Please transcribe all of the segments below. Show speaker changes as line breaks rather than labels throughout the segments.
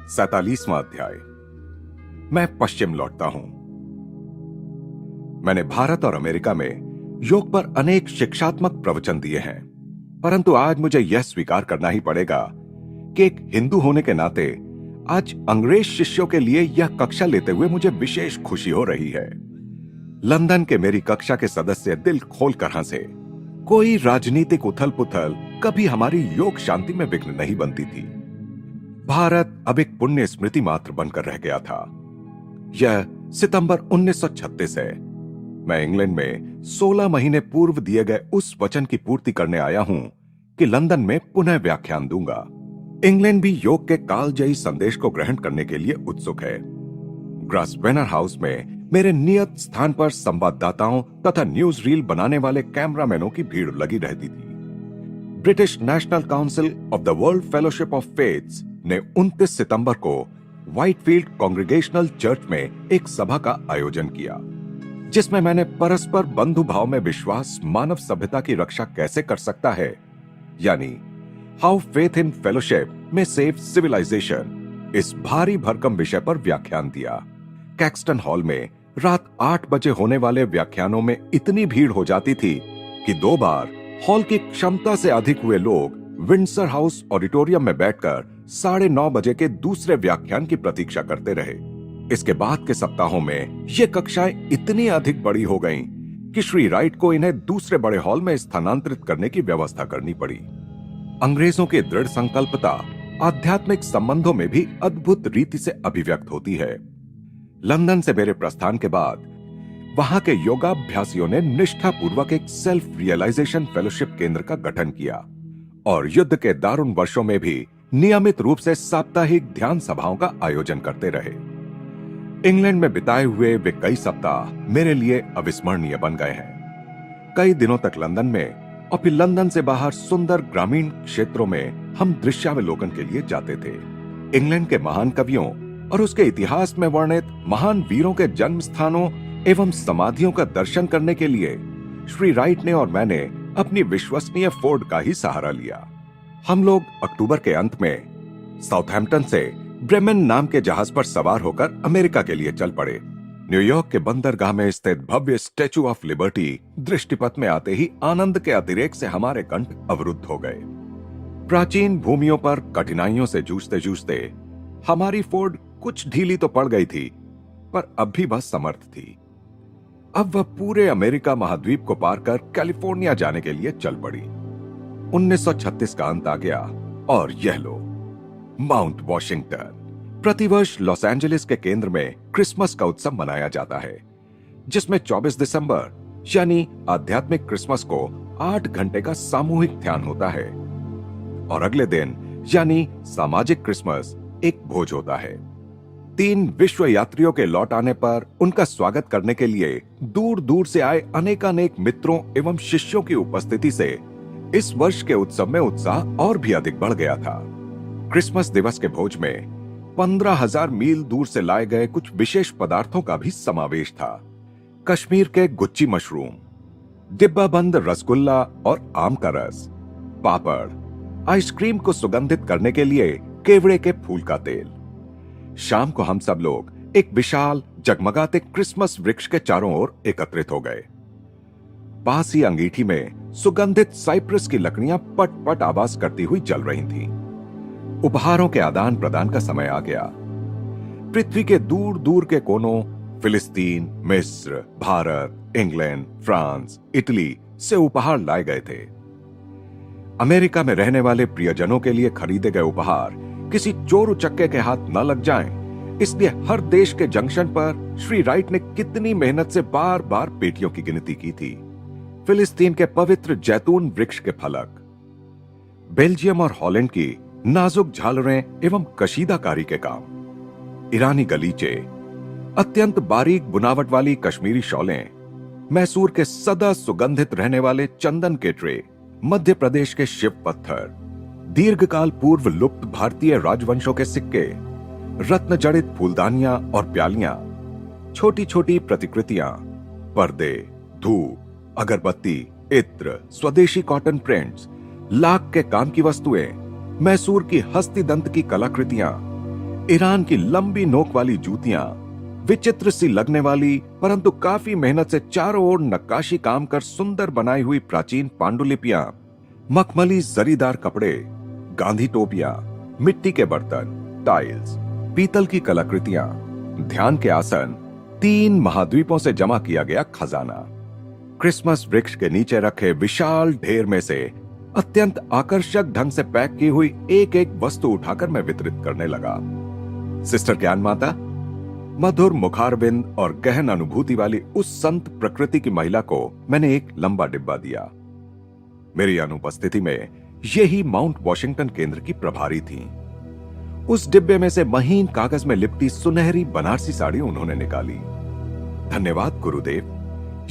47वां अध्याय। मैं पश्चिम लौटता हूं। मैंने भारत और अमेरिका में योग पर अनेक शिक्षात्मक प्रवचन दिए हैं, परंतु आज मुझे यह स्वीकार करना ही पड़ेगा कि एक हिंदू होने के नाते आज अंग्रेज शिष्यों के लिए यह कक्षा लेते हुए मुझे विशेष खुशी हो रही है। लंदन के मेरी कक्षा के सदस्य दिल खोलकर हंसे। कोई राजनीतिक उथल पुथल कभी हमारी योग शांति में विघ्न नहीं बनती थी। भारत अब एक पुण्य स्मृति मात्र बनकर रह गया था। यह सितंबर 1936 है। मैं इंग्लैंड में 16 महीने पूर्व दिए गए उस वचन की पूर्ति करने आया हूं कि लंदन में पुनः व्याख्यान दूंगा। इंग्लैंड भी योग के कालजयी संदेश को ग्रहण करने के लिए उत्सुक है। ग्रासवेनर हाउस में मेरे नियत स्थान पर संवाददाताओं तथा न्यूज रील बनाने वाले कैमरामैनों की भीड़ लगी रहती थी। British national council of the world fellowship of faiths ने 29 सितंबर को व्हाइटफील्ड कांग्रेगेशनल चर्च में एक सभा का आयोजन किया, जिसमें मैंने परस्पर बंधु भाव में विश्वास मानव सभ्यता की रक्षा कैसे कर सकता है, यानी हाउ फेथ इन फेलोशिप में सेव सिविलाइजेशन, इस भारी भरकम विषय पर व्याख्यान दिया। कैक्सटन हॉल में रात 8 बजे होने वाले व्याख्यानों में इतनी भीड़ हो जाती थी कि 2 बार हॉल की क्षमता से अधिक हुए लोग विंडसर हाउस ऑडिटोरियम में बैठकर 9:30 बजे के दूसरे व्याख्यान की प्रतीक्षा करते रहे। इसके बाद के सप्ताहों में ये कक्षाएं इतनी अधिक बड़ी हो गईं कि श्री राइट को इन्हें दूसरे बड़े हॉल में स्थानांतरित करने की व्यवस्था करनी पड़ी। अंग्रेजों की दृढ़ संकल्पता आध्यात्मिक संबंधों में भी अद्भुत रीति से अभिव्यक्त होती है। लंदन से मेरे प्रस्थान के बाद वहां के योगाभ्यासियों ने निष्ठापूर्वक एक सेल्फ रियलाइजेशन फेलोशिप केंद्र का गठन किया और युद्ध के दारुण वर्षों में भी नियमित रूप से साप्ताहिक ध्यान सभाओं का आयोजन करते रहे। इंग्लैंड में बिताए हुए वे कई सप्ताह मेरे लिए अविस्मरणीय बन गए हैं। कई दिनों तक लंदन में और फिर लंदन से बाहर सुंदर ग्रामीण क्षेत्रों में हम दृश्यावलोकन के लिए जाते थे। इंग्लैंड के महान कवियों और उसके इतिहास में वर्णित महान वीरों के जन्म स्थानों एवं समाधियों का दर्शन करने के लिए श्री राइट ने और मैंने अपनी विश्वसनीय फोर्ड का ही सहारा लिया। हम लोग अक्टूबर के अंत में साउथहैम्पटन से ब्रेमेन नाम के जहाज पर सवार होकर अमेरिका के लिए चल पड़े। न्यूयॉर्क के बंदरगाह में स्थित भव्य स्टैच्यू ऑफ लिबर्टी दृष्टिपथ में आते ही आनंद के अतिरेक से हमारे कंठ अवरुद्ध हो गए। प्राचीन भूमियों पर कठिनाइयों से जूझते जूझते हमारी फोर्ड कुछ ढीली तो पड़ गई थी, पर अब भी वह समर्थ थी। अब वह पूरे अमेरिका महाद्वीप को पार कर कैलिफोर्निया जाने के लिए चल पड़ी। 1936 का अंत आ गया और यह लो, माउंट वॉशिंगटन। प्रतिवर्ष लॉस एंजलिस के केंद्र में क्रिसमस का उत्सव मनाया जाता है, जिसमें 24 दिसंबर यानी आध्यात्मिक क्रिसमस को 8 घंटे का सामूहिक ध्यान होता है और अगले दिन यानी सामाजिक क्रिसमस एक भोज होता है। 3 विश्व यात्रियों के लौट आने पर उनका स्वागत करने के लिए दूर दूर से आए अनेकानेक मित्रों एवं शिष्यों की उपस्थिति से इस वर्ष के उत्सव में उत्साह और भी अधिक बढ़ गया था। क्रिसमस दिवस के भोज में 15,000 मील दूर से लाए गए कुछ विशेष पदार्थों का भी समावेश था। कश्मीर के गुच्ची मशरूम, डिब्बाबंद रसगुल्ला और आम का रस, पापड़, आइसक्रीम को सुगंधित करने के लिए केवड़े के फूल का तेल। शाम को हम सब लोग एक विशाल जगमगाते क्रिसमस वृक्ष के चारों ओर एकत्रित हो गए। पास ही अंगीठी में सुगंधित साइप्रस की लकड़ियां पट पट आवाज करती हुई जल रही थीं। उपहारों के आदान प्रदान का समय आ गया। पृथ्वी के दूर दूर के कोनों, फिलिस्तीन, मिस्र, भारत, इंग्लैंड, फ्रांस, इटली से उपहार लाए गए थे। अमेरिका में रहने वाले प्रियजनों के लिए खरीदे गए उपहार किसी चोर उचक्के के हाथ न लग जाएं, इसलिए हर देश के जंक्शन पर श्री राइट ने कितनी मेहनत से बार बार पेटियों की गिनती की थी। फिलिस्तीन के पवित्र जैतून वृक्ष के फलक, बेल्जियम और हॉलैंड की नाजुक झालरें एवं कशीदाकारी के काम, ईरानी गलीचे, अत्यंत बारीक बुनावट वाली कश्मीरी शॉलें, मैसूर के सदा सुगंधित रहने वाले चंदन के ट्रे, मध्य प्रदेश के शिव पत्थर, दीर्घकाल पूर्व लुप्त भारतीय राजवंशों के सिक्के, रत्न जड़ित फूलदानियां और प्यालियां, छोटी छोटी प्रतिकृतियां, पर्दे, धूप, अगरबत्ती, इत्र, स्वदेशी कॉटन प्रिंट्स, लाख के काम की वस्तुएं, मैसूर की हस्तिदंत की कलाकृतियां, ईरान की लंबी नोक वाली जूतियां, विचित्र सी लगने वाली परंतु काफी मेहनत से चारों ओर नक्काशी काम कर सुंदर बनाई हुई प्राचीन पांडुलिपियां, मखमली जरीदार कपड़े, गांधी टोपियां, मिट्टी के बर्तन, टाइल्स, पीतल की कलाकृतियां, ध्यान के आसन, 3 महाद्वीपों से जमा किया गया खजाना। क्रिसमस वृक्ष के नीचे रखे विशाल ढेर में से अत्यंत आकर्षक ढंग से पैक की हुई एक एक वस्तु उठाकर मैं वितरित करने लगा। सिस्टर ज्ञान माता, मधुर मुखारबिंद और गहन अनुभूति वाली उस संत प्रकृति की महिला को मैंने एक लंबा डिब्बा दिया। मेरी अनुपस्थिति में यही माउंट वॉशिंगटन केंद्र की प्रभारी थी। उस डिब्बे में से महीन कागज में लिपटी सुनहरी बनारसी साड़ी उन्होंने निकाली। धन्यवाद गुरुदेव,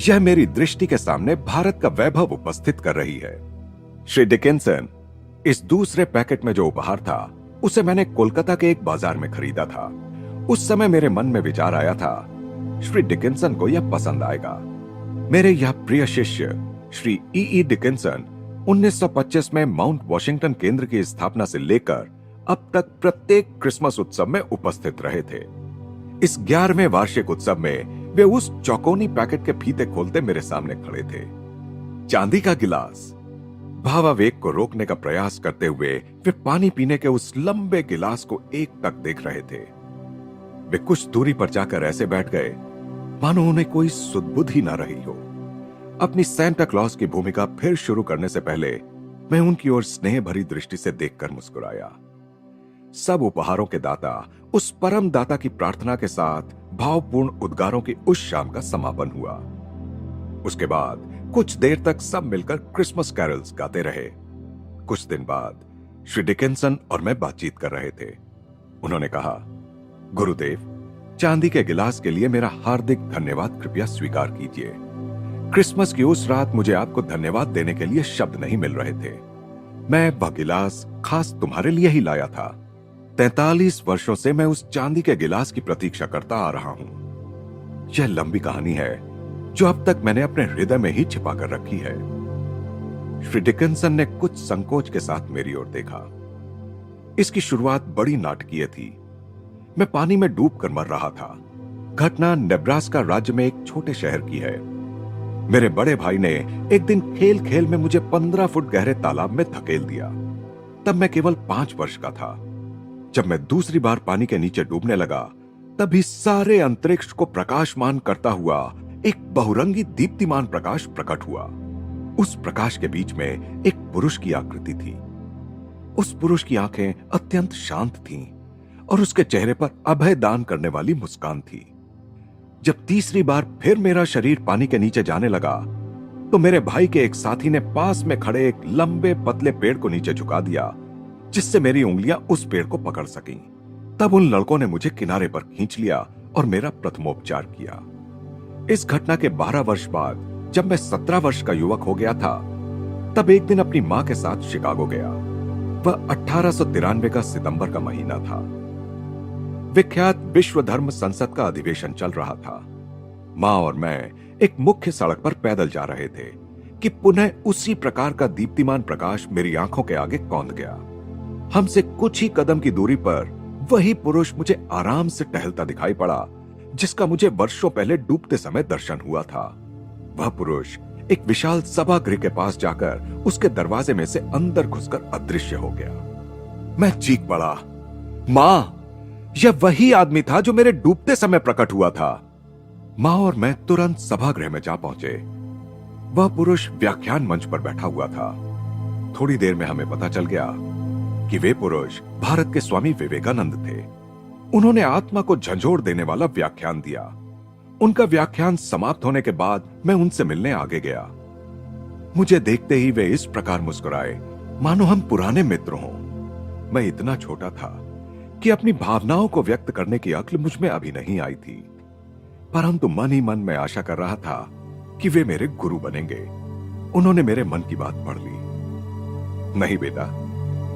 यह मेरी दृष्टि के सामने भारत का वैभव उपस्थित कर रही है। श्री डिकिंसन, इस दूसरे पैकेट में जो उपहार था उसे मैंने कोलकाता के एक बाजार में खरीदा था। उस समय मेरे मन में विचार आया था, श्री डिकिंसन को यह पसंद आएगा। मेरे यह प्रिय शिष्य श्री ई डिकिंसन 1925 में माउंट वॉशिंगटन केंद्र की स्थापना से लेकर अब तक प्रत्येक क्रिसमस उत्सव में उपस्थित रहे थे। इस 11वें वार्षिक उत्सव में वे उस चौकोनी पैकेट के फीते खोलते मेरे सामने खड़े थे। चांदी का गिलास। भावावेग को रोकने का प्रयास करते हुए वे पानी पीने के उस लंबे गिलास को एक टक देख रहे थे। वे कुछ दूरी पर जाकर ऐसे बैठ गए मानो उन्हें कोई सुध-बुध ही ना रही हो। अपनी सेंटा क्लॉज की भूमिका फिर शुरू करने से पहले मैं उनकी ओर स्नेह भरी दृष्टि से देखकर मुस्कुराया। सब उपहारों के दाता उस परम दाता की प्रार्थना के साथ भावपूर्ण उद्गारों की उस शाम का समापन हुआ। उसके बाद कुछ देर तक सब मिलकर क्रिसमस कैरल्स गाते रहे। कुछ दिन बाद श्री डिकिंसन और मैं बातचीत कर रहे थे। उन्होंने कहा, गुरुदेव, चांदी के गिलास के लिए मेरा हार्दिक धन्यवाद कृपया स्वीकार कीजिए। क्रिसमस की उस रात मुझे आपको धन्यवाद देने के लिए शब्द नहीं मिल रहे थे। मैं वह गिलास खास तुम्हारे लिए ही लाया था। 43 वर्षों से मैं उस चांदी के गिलास की प्रतीक्षा करता आ रहा हूं। यह लंबी कहानी है जो अब तक मैंने अपने हृदय में ही छिपा कर रखी है। श्री डिकिंसन ने कुछ संकोच के साथ मेरी ओर देखा। इसकी शुरुआत बड़ी नाटकीय थी। मैं पानी में डूब कर मर रहा था। घटना नेब्रास्का राज्य में एक छोटे शहर की है। मेरे बड़े भाई ने एक दिन खेल खेल में मुझे 15 फुट गहरे तालाब में धकेल दिया। तब मैं केवल 5 वर्ष का था। जब मैं दूसरी बार पानी के नीचे डूबने लगा, तभी सारे अंतरिक्ष को प्रकाशमान करता हुआ एक बहुरंगी दीप्तिमान प्रकाश प्रकट हुआ। उस प्रकाश के बीच में एक पुरुष की आकृति थी। उस पुरुष की आंखें अत्यंत शांत थीं और उसके चेहरे पर अभय दान करने वाली मुस्कान थी। जब तीसरी बार फिर मेरा शरीर पानी के नीचे जाने लगा, तो मेरे भाई के एक साथी ने पास में खड़े एक लंबे पतले पेड़ को नीचे झुका दिया, जिससे मेरी उंगलियां उस पेड़ को पकड़ सकीं। तब उन लड़कों ने मुझे किनारे पर खींच लिया और मेरा प्रथमोपचार किया। इस घटना के 12 वर्ष बाद जब मैं 17 वर्ष का युवक हो गया था, तब एक दिन अपनी मां के साथ शिकागो गया। वह 1893 का सितंबर का महीना था। विख्यात विश्व धर्म संसद का अधिवेशन चल रहा था। मां और मैं एक मुख्य सड़क पर पैदल जा रहे थे कि पुनः उसी प्रकार का दीप्तिमान प्रकाश मेरी आंखों के आगे कौंध गया। हमसे कुछ ही कदम की दूरी पर वही पुरुष मुझे आराम से टहलता दिखाई पड़ा, जिसका मुझे वर्षों पहले डूबते समय दर्शन हुआ था। वह पुरुष एक विशाल सभागृह के पास जाकर उसके दरवाजे में से अंदर घुसकर अदृश्य हो गया। मैं चीख पड़ा, मां, यह वही आदमी था जो मेरे डूबते समय प्रकट हुआ था। मां और मैं तुरंत सभागृह में जा पहुंचे। वह पुरुष व्याख्यान मंच पर बैठा हुआ था। थोड़ी देर में हमें पता चल गया कि वे पुरुष भारत के स्वामी विवेकानंद थे। उन्होंने आत्मा को झंझोर देने वाला व्याख्यान दिया। उनका व्याख्यान समाप्त होने के बाद मैं उनसे मिलने आगे गया। मुझे देखते ही वे इस प्रकार मुस्कुराए मानो हम पुराने मित्र हों। मैं इतना छोटा था कि अपनी भावनाओं को व्यक्त करने की अक्ल मुझ में अभी नहीं आई थी, परंतु मन ही मन में आशा कर रहा था कि वे मेरे गुरु बनेंगे। उन्होंने मेरे मन की बात पढ़ ली। नहीं बेटा,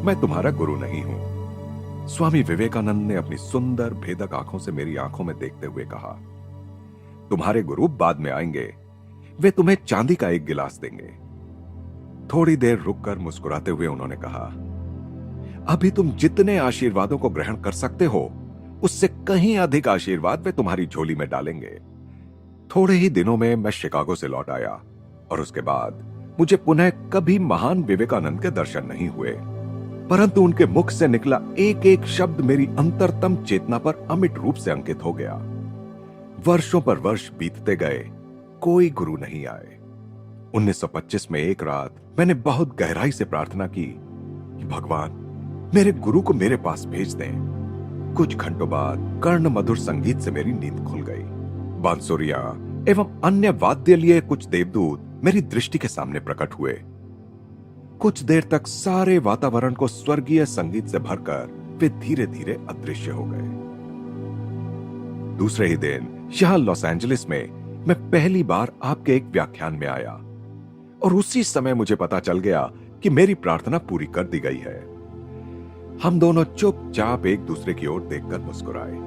मैं तुम्हारा गुरु नहीं हूं। स्वामी विवेकानंद ने अपनी सुंदर भेदक आंखों से मेरी आंखों में देखते हुए कहा, तुम्हारे गुरु बाद में आएंगे। वे तुम्हें चांदी का एक गिलास देंगे। थोड़ी देर रुककर मुस्कुराते हुए उन्होंने कहा, अभी तुम जितने आशीर्वादों को ग्रहण कर सकते हो, उससे कहीं अधिक आशीर्वाद वे तुम्हारी झोली में डालेंगे। थोड़े ही दिनों में मैं शिकागो से लौट आया और उसके बाद मुझे पुनः कभी महान विवेकानंद के दर्शन नहीं हुए, परंतु उनके मुख से निकला एक एक शब्द मेरी अंतरतम चेतना पर अमिट रूप से अंकित हो गया। वर्षों पर वर्ष बीतते गए, कोई गुरु नहीं आए। 1925 में एक रात मैंने बहुत गहराई से प्रार्थना की कि भगवान मेरे गुरु को मेरे पास भेज दें। कुछ घंटों बाद कर्ण मधुर संगीत से मेरी नींद खुल गई। बांसुरियां एवं अन्य वाद्य लिए कुछ देवदूत मेरी दृष्टि के सामने प्रकट हुए। कुछ देर तक सारे वातावरण को स्वर्गीय संगीत से भरकर वे धीरे धीरे अदृश्य हो गए। दूसरे ही दिन यहां लॉस एंजलिस में मैं पहली बार आपके एक व्याख्यान में आया और उसी समय मुझे पता चल गया कि मेरी प्रार्थना पूरी कर दी गई है। हम दोनों चुपचाप एक दूसरे की ओर देखकर मुस्कुराए।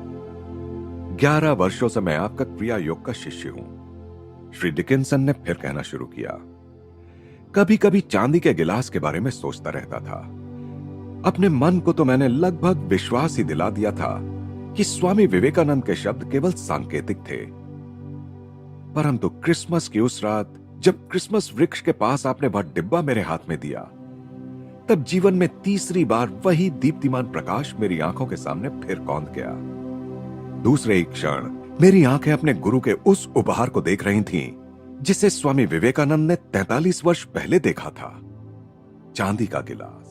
11 वर्षों से मैं आपका क्रिया योग का शिष्य हूं, श्री डिकिंसन ने फिर कहना शुरू किया। कभी कभी चांदी के गिलास के बारे में सोचता रहता था। अपने मन को तो मैंने लगभग विश्वास ही दिला दिया था कि स्वामी विवेकानंद के शब्द केवल सांकेतिक थे, परंतु क्रिसमस की उस रात जब क्रिसमस वृक्ष के पास आपने वह डिब्बा मेरे हाथ में दिया, तब जीवन में तीसरी बार वही दीप्तिमान प्रकाश मेरी आंखों के सामने फिर कौंध गया। दूसरे ही क्षण मेरी आंखें अपने गुरु के उस उपहार को देख रही थीं, जिसे स्वामी विवेकानंद ने 43 वर्ष पहले देखा था, चांदी का गिलास।